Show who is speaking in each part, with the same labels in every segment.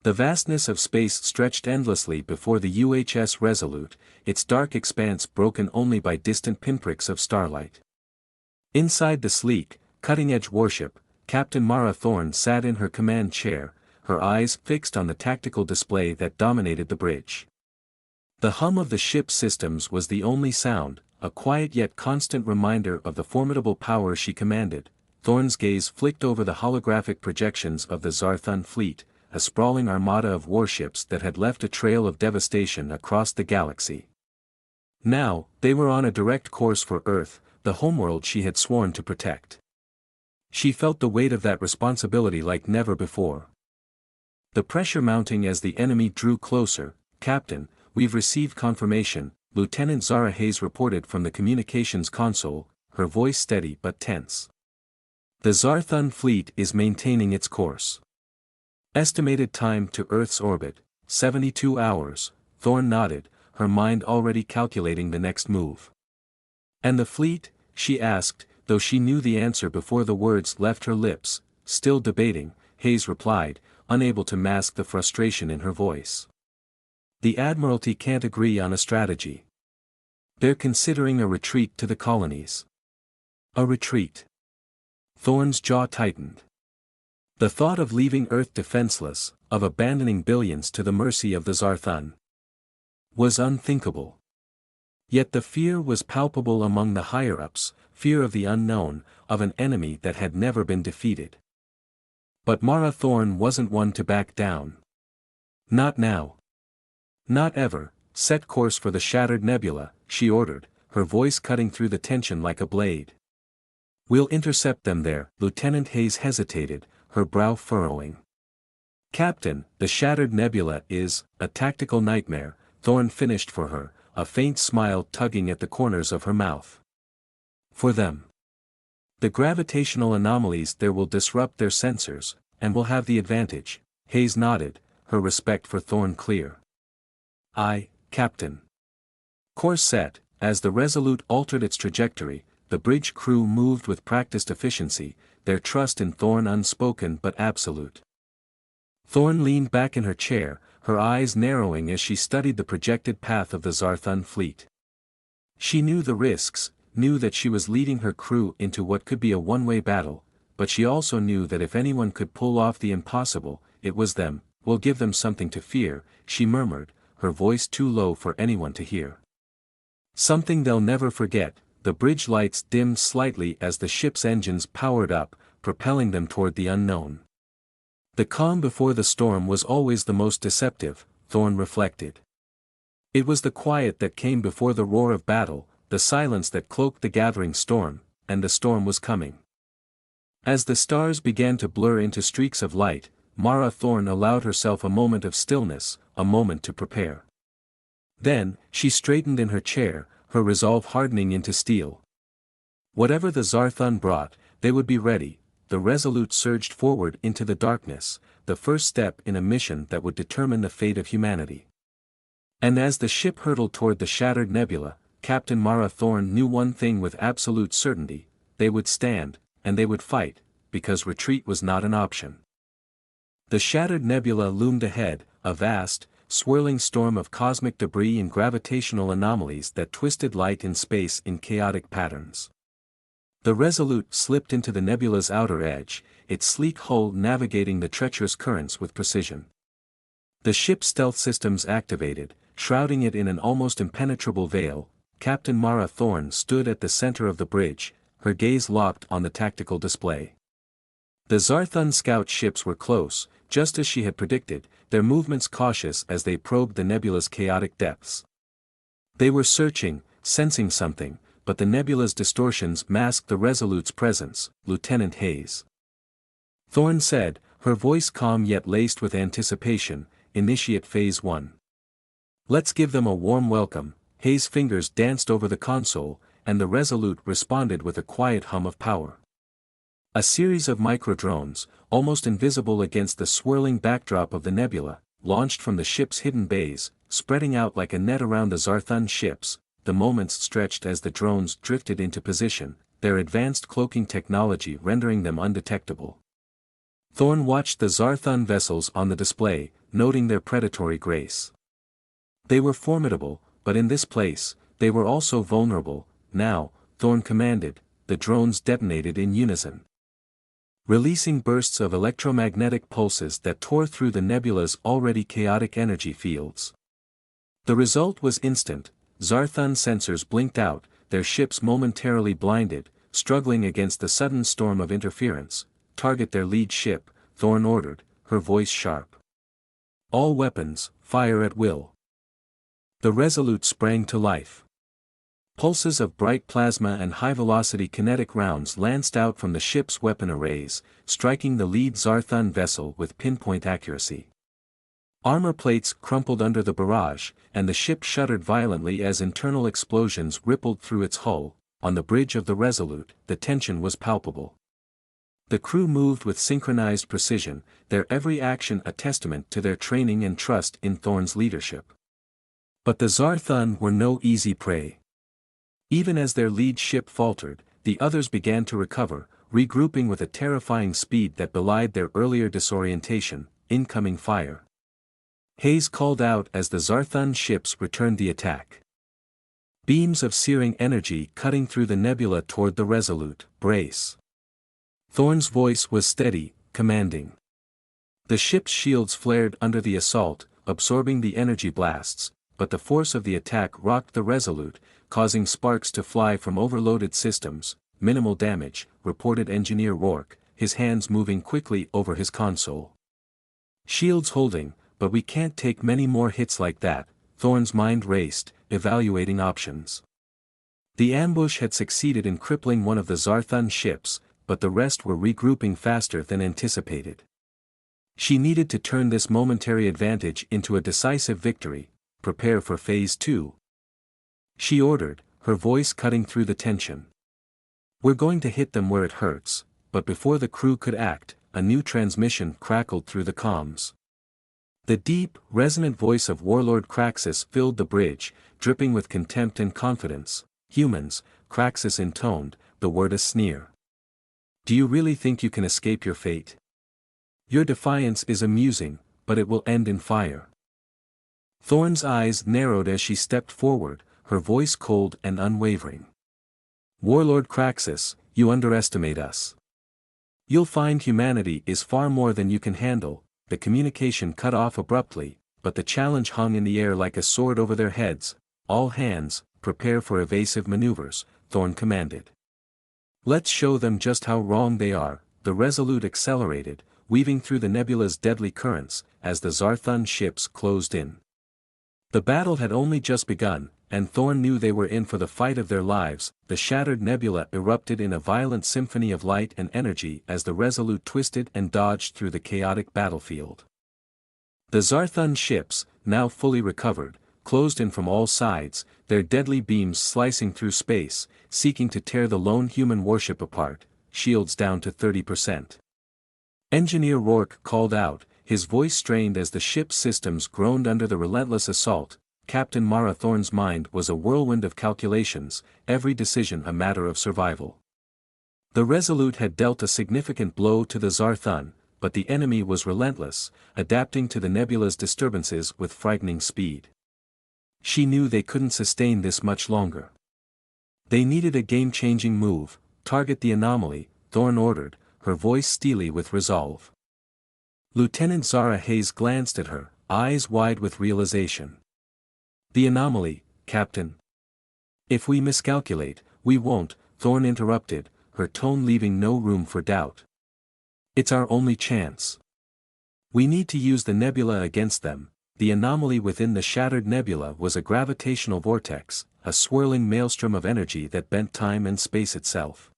Speaker 1: The vastness of space stretched endlessly before the UHS Resolute, its dark expanse broken only by distant pinpricks of starlight. Inside the sleek, cutting-edge warship, Captain Mara Thorne sat in her command chair, her eyes fixed on the tactical display that dominated the bridge. The hum of the ship's systems was the only sound, a quiet yet constant reminder of the formidable power she commanded. Thorne's gaze flicked over the holographic projections of the Zarthun fleet, a sprawling armada of warships that had left a trail of devastation across the galaxy. Now, they were on a direct course for Earth, the homeworld she had sworn to protect. She felt the weight of that responsibility like never before. The pressure mounting as the enemy drew closer. "Captain, we've received confirmation," Lieutenant Zara Hayes reported from the communications console, her voice steady but tense. "The Zarthun fleet is maintaining its course. Estimated time to Earth's orbit, 72 hours, Thorne nodded, her mind already calculating the next move. "And the fleet?" she asked, though she knew the answer before the words left her lips. "Still debating," Hayes replied, unable to mask the frustration in her voice. "The Admiralty can't agree on a strategy. They're considering a retreat to the colonies." "A retreat?" Thorne's jaw tightened. The thought of leaving Earth defenseless, of abandoning billions to the mercy of the Zarthun, was unthinkable. Yet the fear was palpable among the higher-ups, fear of the unknown, of an enemy that had never been defeated. But Mara Thorne wasn't one to back down. Not now. Not ever. "Set course for the Shattered Nebula," she ordered, her voice cutting through the tension like a blade. "We'll intercept them there." Lieutenant Hayes hesitated, her brow furrowing. "Captain, the Shattered Nebula is a tactical nightmare," Thorne finished for her, a faint smile tugging at the corners of her mouth. "For them. The gravitational anomalies there will disrupt their sensors, and will have the advantage." Hayes nodded, her respect for Thorne clear. "Aye, Captain." Course set. As the Resolute altered its trajectory, the bridge crew moved with practiced efficiency, their trust in Thorne unspoken but absolute. Thorne leaned back in her chair, her eyes narrowing as she studied the projected path of the Zarthun fleet. She knew the risks, knew that she was leading her crew into what could be a one-way battle, but she also knew that if anyone could pull off the impossible, it was them. "We'll give them something to fear," she murmured, her voice too low for anyone to hear. "Something they'll never forget." The bridge lights dimmed slightly as the ship's engines powered up, propelling them toward the unknown. The calm before the storm was always the most deceptive, Thorne reflected. It was the quiet that came before the roar of battle, the silence that cloaked the gathering storm, and the storm was coming. As the stars began to blur into streaks of light, Mara Thorne allowed herself a moment of stillness, a moment to prepare. Then, she straightened in her chair, her resolve hardening into steel. Whatever the Zarthun brought, they would be ready. The Resolute surged forward into the darkness, the first step in a mission that would determine the fate of humanity. And as the ship hurtled toward the Shattered Nebula, Captain Mara Thorne knew one thing with absolute certainty: they would stand, and they would fight, because retreat was not an option. The Shattered Nebula loomed ahead, a vast, swirling storm of cosmic debris and gravitational anomalies that twisted light in space in chaotic patterns. The Resolute slipped into the nebula's outer edge, its sleek hull navigating the treacherous currents with precision. The ship's stealth systems activated, shrouding it in an almost impenetrable veil. Captain Mara Thorne stood at the center of the bridge, her gaze locked on the tactical display. The Zarthun scout ships were close, just as she had predicted, their movements cautious as they probed the nebula's chaotic depths. They were searching, sensing something, but the nebula's distortions masked the Resolute's presence. "Lieutenant Hayes," Thorne said, her voice calm yet laced with anticipation, "initiate Phase 1. Let's give them a warm welcome." Hayes' fingers danced over the console, and the Resolute responded with a quiet hum of power. A series of microdrones, almost invisible against the swirling backdrop of the nebula, launched from the ship's hidden bays, spreading out like a net around the Zarthun ships. The moments stretched as the drones drifted into position, their advanced cloaking technology rendering them undetectable. Thorn watched the Zarthun vessels on the display, noting their predatory grace. They were formidable, but in this place, they were also vulnerable. Now, Thorn commanded, the drones detonated in unison, releasing bursts of electromagnetic pulses that tore through the nebula's already chaotic energy fields. The result was instant. Zarthun sensors blinked out, their ships momentarily blinded, struggling against the sudden storm of interference. Target their lead ship, Thorn ordered, her voice sharp. All weapons, fire at will. The Resolute sprang to life. Pulses of bright plasma and high-velocity kinetic rounds lanced out from the ship's weapon arrays, striking the lead Zarthun vessel with pinpoint accuracy. Armor plates crumpled under the barrage, and the ship shuddered violently as internal explosions rippled through its hull. On the bridge of the Resolute, the tension was palpable. The crew moved with synchronized precision, their every action a testament to their training and trust in Thorn's leadership. But the Zarthun were no easy prey. Even as their lead ship faltered, the others began to recover, regrouping with a terrifying speed that belied their earlier disorientation. Incoming fire. Hayes called out as the Zarthun ships returned the attack. Beams of searing energy cutting through the nebula toward the Resolute. Brace. Thorn's voice was steady, commanding. The ship's shields flared under the assault, absorbing the energy blasts, but the force of the attack rocked the Resolute, causing sparks to fly from overloaded systems. Minimal damage, reported Engineer Rourke, his hands moving quickly over his console. Shields holding, but we can't take many more hits like that. Thorn's mind raced, evaluating options. The ambush had succeeded in crippling one of the Zarthun ships, but the rest were regrouping faster than anticipated. She needed to turn this momentary advantage into a decisive victory. Prepare for Phase 2. She ordered, her voice cutting through the tension. We're going to hit them where it hurts. But before the crew could act, a new transmission crackled through the comms. The deep, resonant voice of Warlord Kraxus filled the bridge, dripping with contempt and confidence. Humans, Kraxus intoned, the word a sneer. Do you really think you can escape your fate? Your defiance is amusing, but it will end in fire. Thorn's eyes narrowed as she stepped forward, her voice cold and unwavering. Warlord Kraxus, you underestimate us. You'll find humanity is far more than you can handle. The communication cut off abruptly, but the challenge hung in the air like a sword over their heads. All hands, prepare for evasive maneuvers, Thorn commanded. Let's show them just how wrong they are. The Resolute accelerated, weaving through the nebula's deadly currents, as the Zarthun ships closed in. The battle had only just begun, and Thorn knew they were in for the fight of their lives. The shattered nebula erupted in a violent symphony of light and energy as the Resolute twisted and dodged through the chaotic battlefield. The Zarthun ships, now fully recovered, closed in from all sides, their deadly beams slicing through space, seeking to tear the lone human warship apart, shields down to 30%. Engineer Rourke called out, his voice strained as the ship's systems groaned under the relentless assault. Captain Mara Thorn's mind was a whirlwind of calculations, every decision a matter of survival. The Resolute had dealt a significant blow to the Zarthun, but the enemy was relentless, adapting to the nebula's disturbances with frightening speed. She knew they couldn't sustain this much longer. They needed a game-changing move. Target the anomaly, Thorn ordered, her voice steely with resolve. Lieutenant Zara Hayes glanced at her, eyes wide with realization. The anomaly, Captain. If we miscalculate, we won't, Thorn interrupted, her tone leaving no room for doubt. It's our only chance. We need to use the nebula against them. The anomaly within the shattered nebula was a gravitational vortex, a swirling maelstrom of energy that bent time and space itself.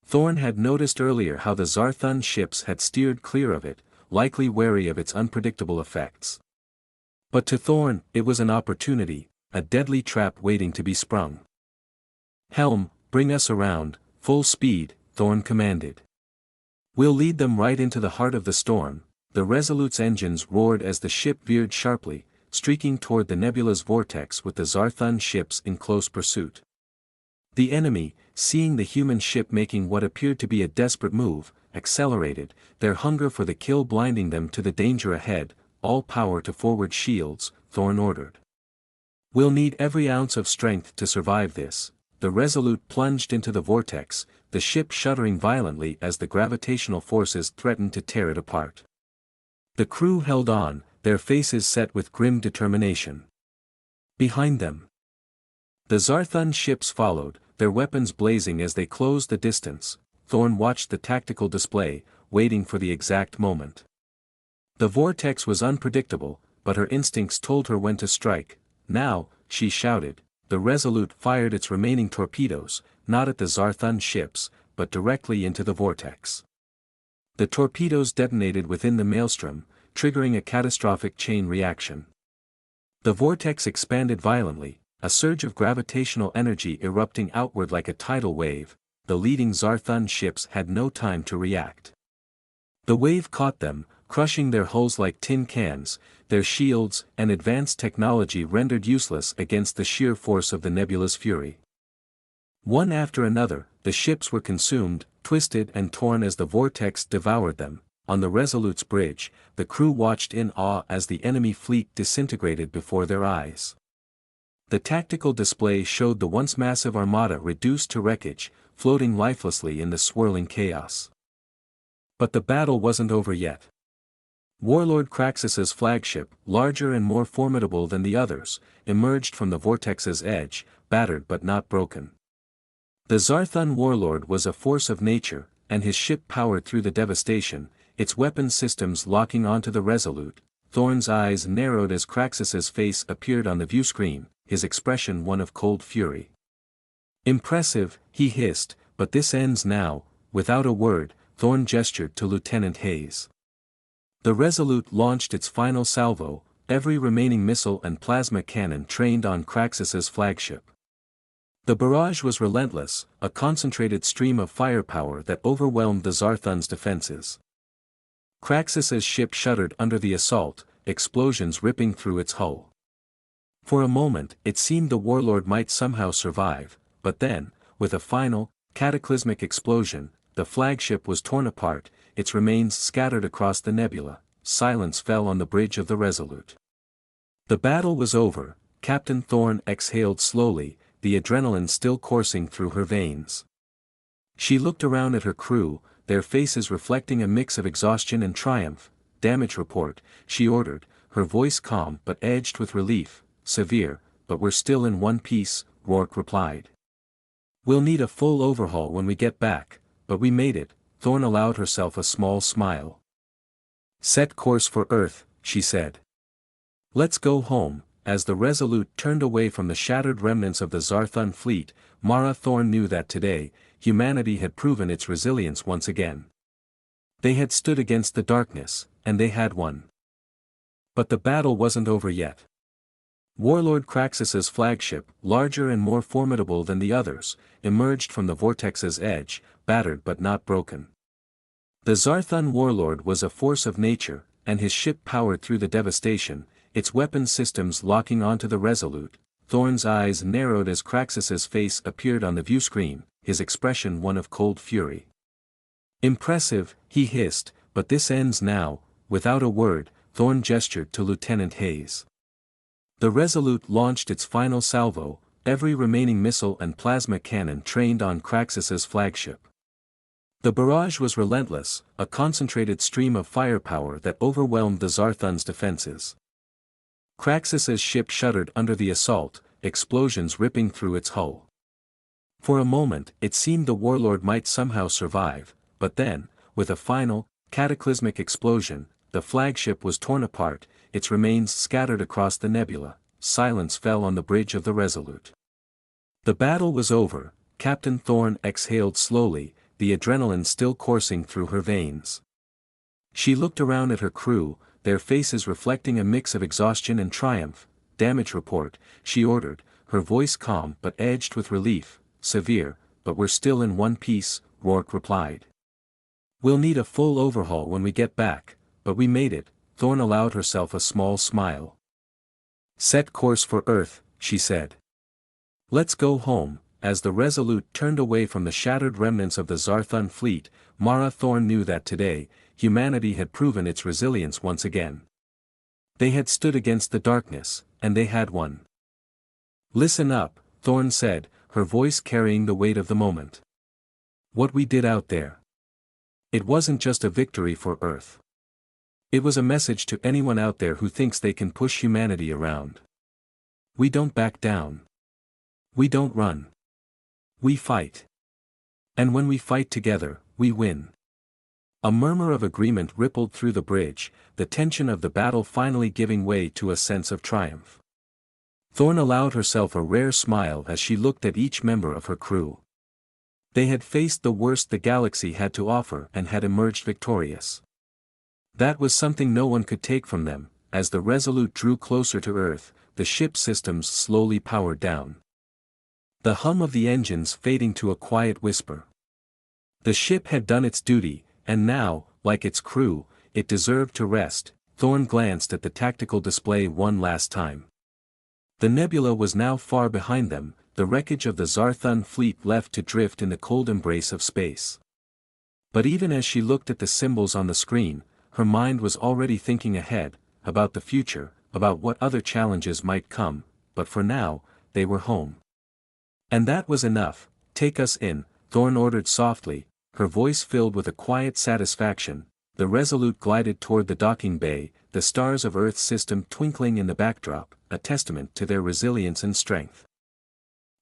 Speaker 1: Thorn had noticed earlier how the Zarthun ships had steered clear of it, likely wary of its unpredictable effects. But to Thorn, it was an opportunity, a deadly trap waiting to be sprung. Helm, bring us around, full speed, Thorn commanded. We'll lead them right into the heart of the storm. The Resolute's engines roared as the ship veered sharply, streaking toward the nebula's vortex with the Zarthun ships in close pursuit. The enemy, seeing the human ship making what appeared to be a desperate move, accelerated, their hunger for the kill blinding them to the danger ahead. All power to forward shields, Thorn ordered. We'll need every ounce of strength to survive this. The Resolute plunged into the vortex, the ship shuddering violently as the gravitational forces threatened to tear it apart. The crew held on, their faces set with grim determination. Behind them, the Zarthun ships followed, their weapons blazing as they closed the distance. Thorn watched the tactical display, waiting for the exact moment. The vortex was unpredictable, but her instincts told her when to strike. Now, she shouted. The Resolute fired its remaining torpedoes, not at the Zarthun ships, but directly into the vortex. The torpedoes detonated within the maelstrom, triggering a catastrophic chain reaction. The vortex expanded violently, a surge of gravitational energy erupting outward like a tidal wave. The leading Zarthun ships had no time to react. The wave caught them, crushing their hulls like tin cans, their shields and advanced technology rendered useless against the sheer force of the nebula's fury. One after another, the ships were consumed, twisted and torn as the vortex devoured them. On the Resolute's bridge, the crew watched in awe as the enemy fleet disintegrated before their eyes. The tactical display showed the once massive armada reduced to wreckage, floating lifelessly in the swirling chaos. But the battle wasn't over yet. Warlord Kraxus's flagship, larger and more formidable than the others, emerged from the vortex's edge, battered but not broken. The Zarthun warlord was a force of nature, and his ship powered through the devastation, its weapon systems locking onto the Resolute. Thorn's eyes narrowed as Kraxus's face appeared on the viewscreen, his expression one of cold fury. Impressive, he hissed, but this ends now. Without a word, Thorn gestured to Lieutenant Hayes. The Resolute launched its final salvo, every remaining missile and plasma cannon trained on Kraxus's flagship. The barrage was relentless, a concentrated stream of firepower that overwhelmed the Zarthun's defenses. Kraxus's ship shuddered under the assault, explosions ripping through its hull. For a moment, it seemed the warlord might somehow survive, but then, with a final, cataclysmic explosion, the flagship was torn apart, its remains scattered across the nebula. Silence fell on the bridge of the Resolute. The battle was over. Captain Thorn exhaled slowly, the adrenaline still coursing through her veins. She looked around at her crew, their faces reflecting a mix of exhaustion and triumph. "Damage report," she ordered, her voice calm but edged with relief. "Severe, but we're still in one piece," Rourke replied. "We'll need a full overhaul when we get back, but we made it." Thorn allowed herself a small smile. "Set course for Earth," she said. "Let's go home." As the Resolute turned away from the shattered remnants of the Zarthun fleet, Mara Thorn knew that today, humanity had proven its resilience once again. They had stood against the darkness, and they had won. But the battle wasn't over yet. Warlord Kraxus's flagship, larger and more formidable than the others, emerged from the vortex's edge, battered but not broken. The Zarthun warlord was a force of nature, and his ship powered through the devastation, its weapon systems locking onto the Resolute. Thorn's eyes narrowed as Kraxus's face appeared on the viewscreen, his expression one of cold fury. "Impressive," he hissed, "but this ends now." Without a word, Thorn gestured to Lieutenant Hayes. The Resolute launched its final salvo, every remaining missile and plasma cannon trained on Kraxus's flagship. The barrage was relentless, a concentrated stream of firepower that overwhelmed the Zarthun's defenses. Kraxus's ship shuddered under the assault, explosions ripping through its hull. For a moment, it seemed the warlord might somehow survive, but then, with a final, cataclysmic explosion, the flagship was torn apart, its remains scattered across the nebula. Silence fell on the bridge of the Resolute. The battle was over. Captain Thorn exhaled slowly, the adrenaline still coursing through her veins. She looked around at her crew, their faces reflecting a mix of exhaustion and triumph. "Damage report," she ordered, her voice calm but edged with relief. "Severe, but we're still in one piece," Rourke replied. "We'll need a full overhaul when we get back, but we made it." Thorn allowed herself a small smile. "Set course for Earth," she said. "Let's go home." as the Resolute turned away from the shattered remnants of the Zarthun fleet, Mara Thorne knew that today, humanity had proven its resilience once again. They had stood against the darkness, and they had won. "Listen up," Thorne said, her voice carrying the weight of the moment. "What we did out there. It wasn't just a victory for Earth. It was a message to anyone out there who thinks they can push humanity around. We don't back down. We don't run. We fight. And when we fight together, we win." A murmur of agreement rippled through the bridge, the tension of the battle finally giving way to a sense of triumph. Thorne allowed herself a rare smile as she looked at each member of her crew. They had faced the worst the galaxy had to offer and had emerged victorious. That was something no one could take from them. As the Resolute drew closer to Earth, the ship systems slowly powered down, the hum of the engines fading to a quiet whisper. The ship had done its duty, and now, like its crew, it deserved to rest. Thorne glanced at the tactical display one last time. The nebula was now far behind them, the wreckage of the Zarthun fleet left to drift in the cold embrace of space. But even as she looked at the symbols on the screen, her mind was already thinking ahead, about the future, about what other challenges might come, but for now, they were home. "And that was enough. Take us in," Thorne ordered softly, her voice filled with a quiet satisfaction. The Resolute glided toward the docking bay, the stars of Earth's system twinkling in the backdrop, a testament to their resilience and strength.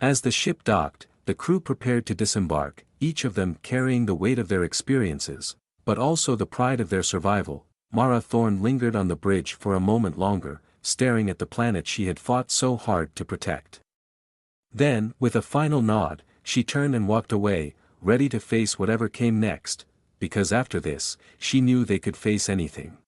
Speaker 1: As the ship docked, the crew prepared to disembark, each of them carrying the weight of their experiences, but also the pride of their survival. Mara Thorne lingered on the bridge for a moment longer, staring at the planet she had fought so hard to protect. Then, with a final nod, she turned and walked away, ready to face whatever came next, because after this, she knew they could face anything.